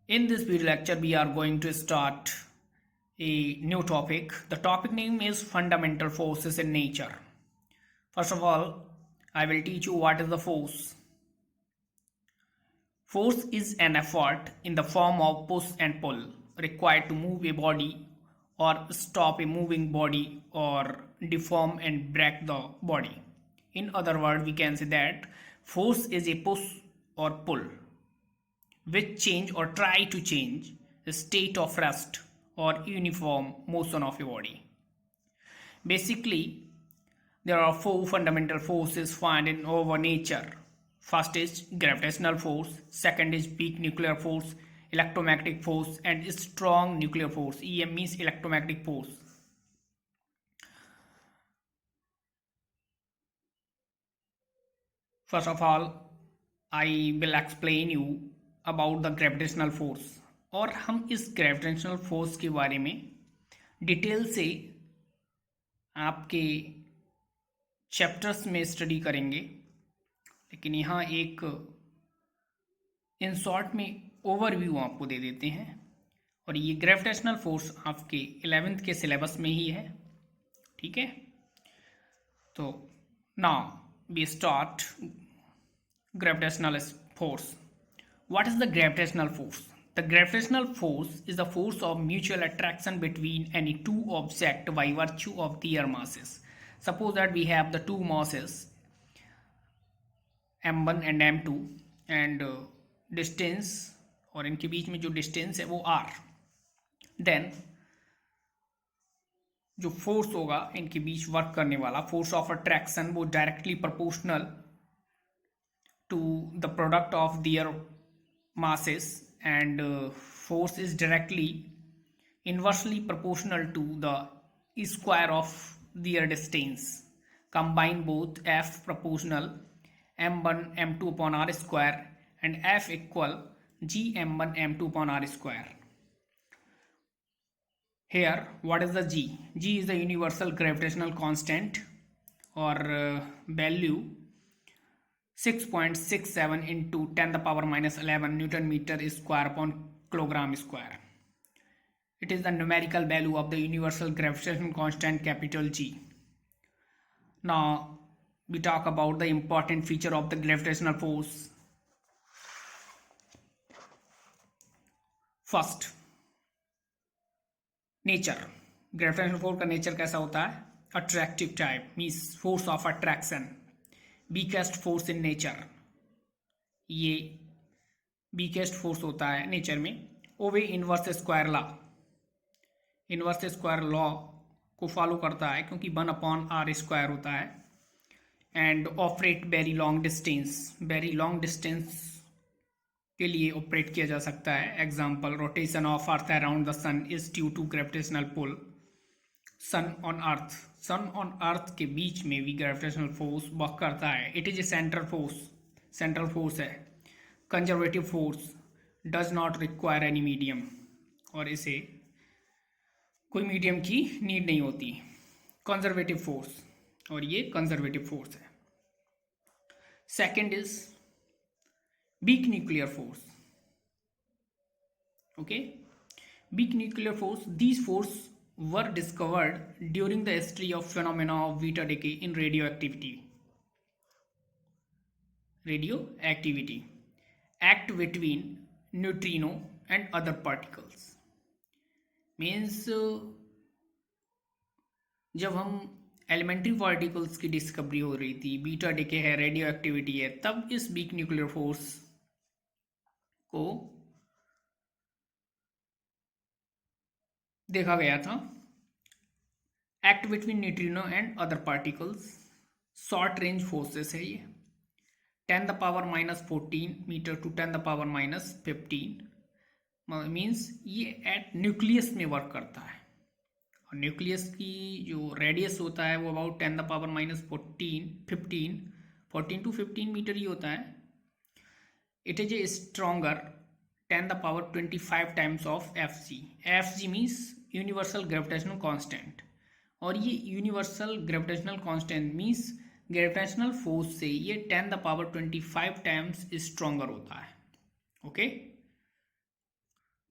In this video lecture, we are going to start a new topic. The topic name is Fundamental Forces in Nature. First of all, I will teach you what is the force. Force is an effort in the form of push and pull required to move a body or stop a moving body or deform and break the body. In other words, we can say that force is a push or pull which change or try to change the state of rest or uniform motion of a body. Basically, there are four fundamental forces found in our nature. First is gravitational force, second is weak nuclear force, electromagnetic force, and strong nuclear force. EM means electromagnetic force. First of all, I will explain you about the gravitational force और हम इस gravitational force के बारे में detail से आपके chapters में study करेंगे, लेकिन यहाँ एक इन शॉर्ट में ओवरव्यू आपको दे देते हैं। और ये ग्रेविटेशनल फोर्स आपके 11th के सिलेबस में ही है, ठीक है। तो now we start gravitational force. What is the gravitational force? The gravitational force is the force of mutual attraction between any two objects by virtue of their masses. Suppose that we have the two masses m1 and m2 and distance और इनके बीच में जो distance है वो r. Then जो force होगा इनके बीच work करने वाला फोर्स ऑफ अट्रैक्शन वो directly proportional to the product of their masses and force is directly inversely proportional to the square of their distance. Combine both F proportional m1 m2 upon r square and F equal g m1 m2 upon r square. Here what is the G? G is the universal gravitational constant or value 6.67 into 10 the power minus 11 Newton meter square upon kilogram square. It is the numerical value of the universal gravitational constant capital G. Now we talk about the important feature of the gravitational force. First, nature. Gravitational force का nature कैसा होता है? Attractive type means force of attraction. Weakest force in nature, ये weakest force होता है nature में. Obey inverse square law, inverse square law को follow करता है क्योंकि 1/r स्क्वायर होता है. And operate very long distance, very long distance के लिए ऑपरेट किया जा सकता है. Example, rotation of earth around the sun is due to gravitational pull. Sun on earth, sun on earth के बीच में भी ग्रेविटेशनल फोर्स वर्क करता है. It is a central force, central force है. Conservative force does not require any medium, और इसे कोई मीडियम की नीड नहीं होती. कंजर्वेटिव फोर्स, और ये कंजर्वेटिव फोर्स है. Second is weak nuclear force. Okay, weak nuclear force, these force were discovered during the history of phenomena of beta decay in radioactivity. Radioactivity act between neutrino and other particles means जब हम elementary particles की discovery हो रही थी, beta decay है, radio activity है, तब इस वीक न्यूक्लियर फोर्स को देखा गया था. Act between neutrino and other particles, short range forces है ये. 10 the power minus 14 metre to 10 the power minus 15 means ये एट न्यूक्लियस में वर्क करता है. और न्यूक्लियस की जो रेडियस होता है वो about 10 the power minus 14 to 15 metre ही होता है. It is a stronger 10 the power 25 times of F G. F G means universal gravitational constant, और ये universal gravitational constant means gravitational force से ये 10 द पावर 25 टाइम्स स्ट्रॉन्गर होता है. Okay,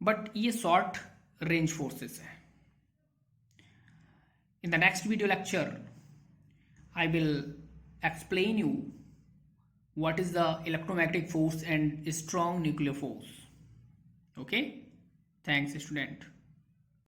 but ये शॉर्ट रेंज फोर्सेस है. In the next video lecture, I will explain you what is the electromagnetic force and strong nuclear force. Okay? Thanks, student.